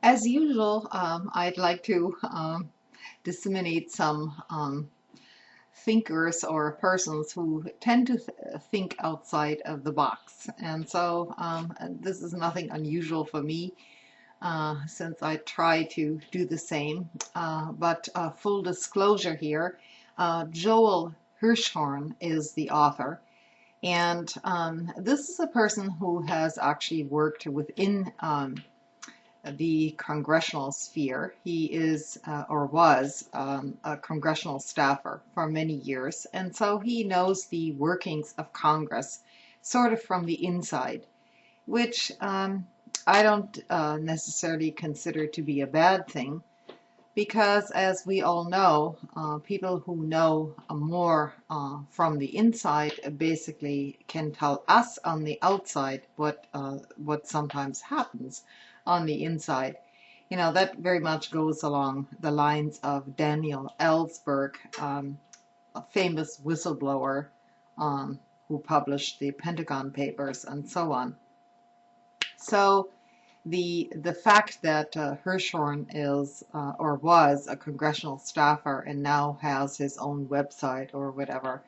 As usual, I'd like to disseminate some thinkers or persons who tend to think outside of the box. And so this is nothing unusual for me since I try to do the same. But full disclosure here, Joel Hirschhorn is the author. And this is a person who has actually worked within the congressional sphere. He is or was a congressional staffer for many years, and so he knows the workings of Congress sort of from the inside, which I don't necessarily consider to be a bad thing, because as we all know, people who know more from the inside basically can tell us on the outside what sometimes happens on the inside. You know, that very much goes along the lines of Daniel Ellsberg, a famous whistleblower who published the Pentagon Papers and so on. So the fact that Hirschhorn is or was a congressional staffer and now has his own website or whatever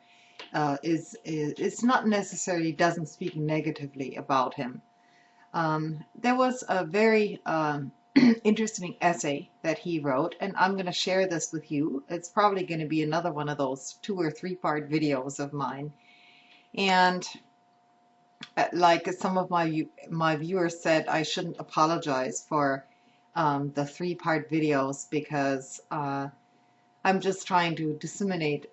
is it's not necessarily doesn't speak negatively about him. There was a very interesting essay that he wrote, and I'm going to share this with you. It's probably going to be another one of those 2 or 3 part videos of mine. And like some of my viewers said, I shouldn't apologize for the 3 part videos because I'm just trying to disseminate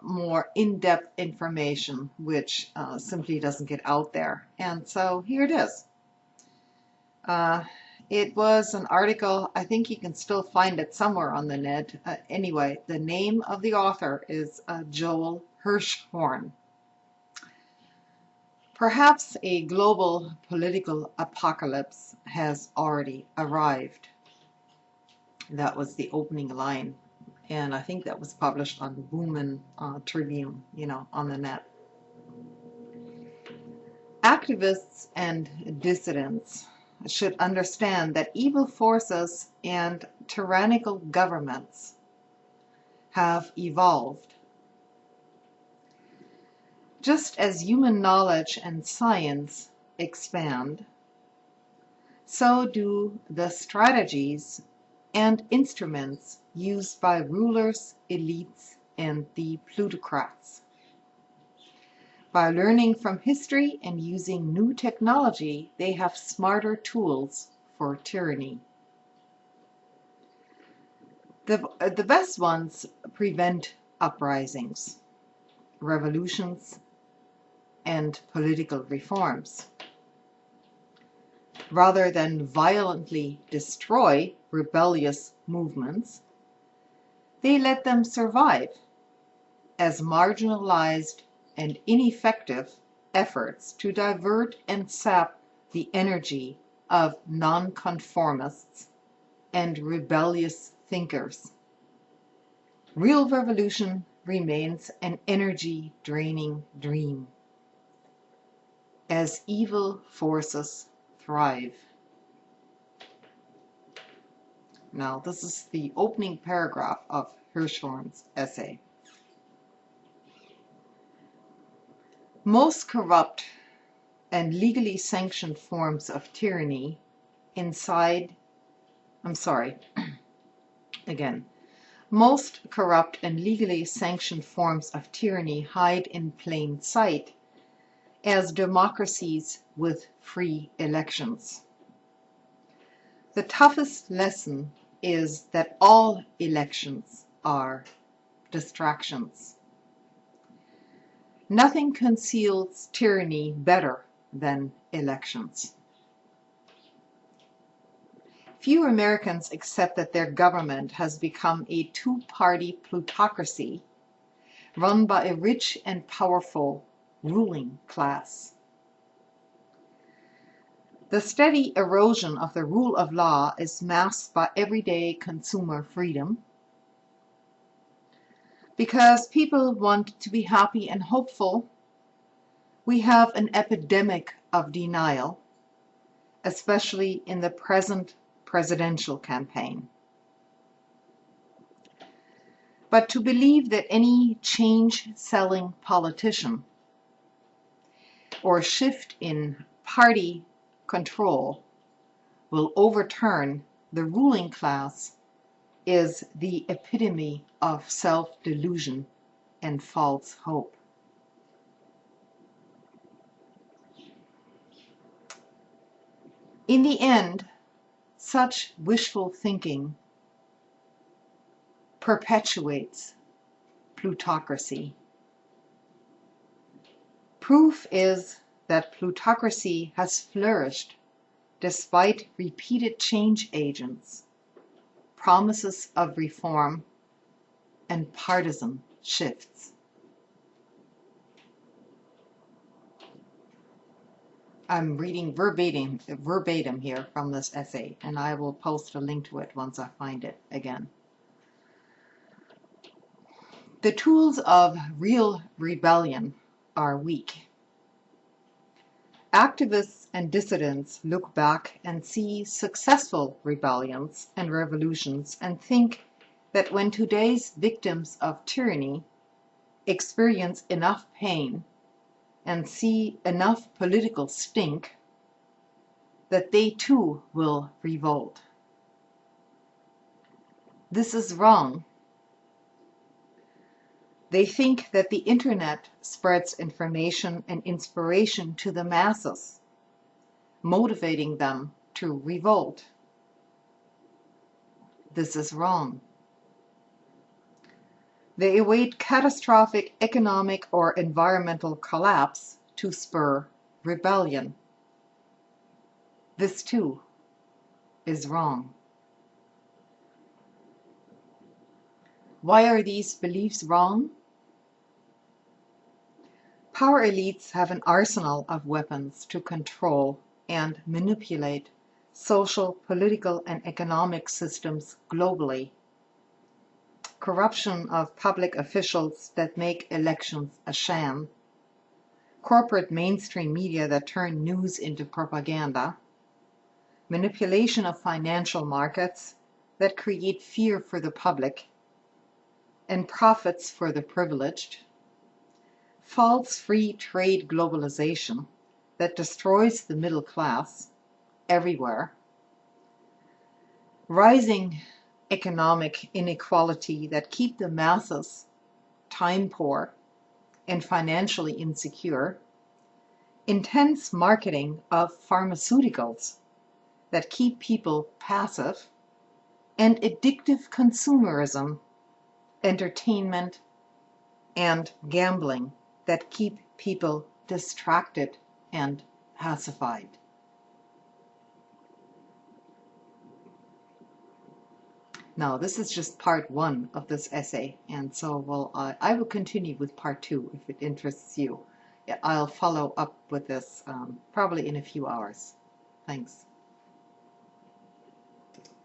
more in-depth information which simply doesn't get out there. And so here it is. It was an article, I think you can still find it somewhere on the net. Anyway, the name of the author is Joel Hirschhorn. Perhaps a global political apocalypse has already arrived. That was the opening line, and I think that was published on the Boomin Tribune, you know, on the net. Activists and dissidents should understand that evil forces and tyrannical governments have evolved. Just as human knowledge and science expand, so do the strategies and instruments used by rulers, elites, and the plutocrats. By learning from history and using new technology, they have smarter tools for tyranny. The best ones prevent uprisings, revolutions, and political reforms. Rather than violently destroy rebellious movements, they let them survive as marginalized and ineffective efforts to divert and sap the energy of nonconformists and rebellious thinkers. Real revolution remains an energy-draining dream as evil forces thrive. Now, this is the opening paragraph of Hirschhorn's essay. Most corrupt and legally sanctioned forms of tyranny Most corrupt and legally sanctioned forms of tyranny hide in plain sight as democracies with free elections. The toughest lesson is that all elections are distractions. Nothing conceals tyranny better than elections. Few Americans accept that their government has become a 2-party plutocracy run by a rich and powerful ruling class. The steady erosion of the rule of law is masked by everyday consumer freedom. Because people want to be happy and hopeful, we have an epidemic of denial, especially in the present presidential campaign. But to believe that any change-selling politician or shift in party control will overturn the ruling class is the epitome of self-delusion and false hope. In the end, such wishful thinking perpetuates plutocracy. Proof is that plutocracy has flourished despite repeated change agents, promises of reform, and partisan shifts. I'm reading verbatim here from this essay, and I will post a link to it once I find it again. The tools of real rebellion are weak. Activists and dissidents look back and see successful rebellions and revolutions and think that when today's victims of tyranny experience enough pain and see enough political stink, that they too will revolt. This is wrong. They think that the internet spreads information and inspiration to the masses, motivating them to revolt. This is wrong. They await catastrophic economic or environmental collapse to spur rebellion. This too is wrong. Why are these beliefs wrong? Power elites have an arsenal of weapons to control and manipulate social, political, and economic systems globally. Corruption of public officials that make elections a sham, corporate mainstream media that turn news into propaganda, manipulation of financial markets that create fear for the public and profits for the privileged, false free trade globalization that destroys the middle class everywhere, rising economic inequality that keep the masses time poor and financially insecure, intense marketing of pharmaceuticals that keep people passive, and addictive consumerism, entertainment, and gambling that keep people distracted and pacified. Now, this is just part one of this essay, and so I will continue with part two if it interests you. I'll follow up with this probably in a few hours. Thanks.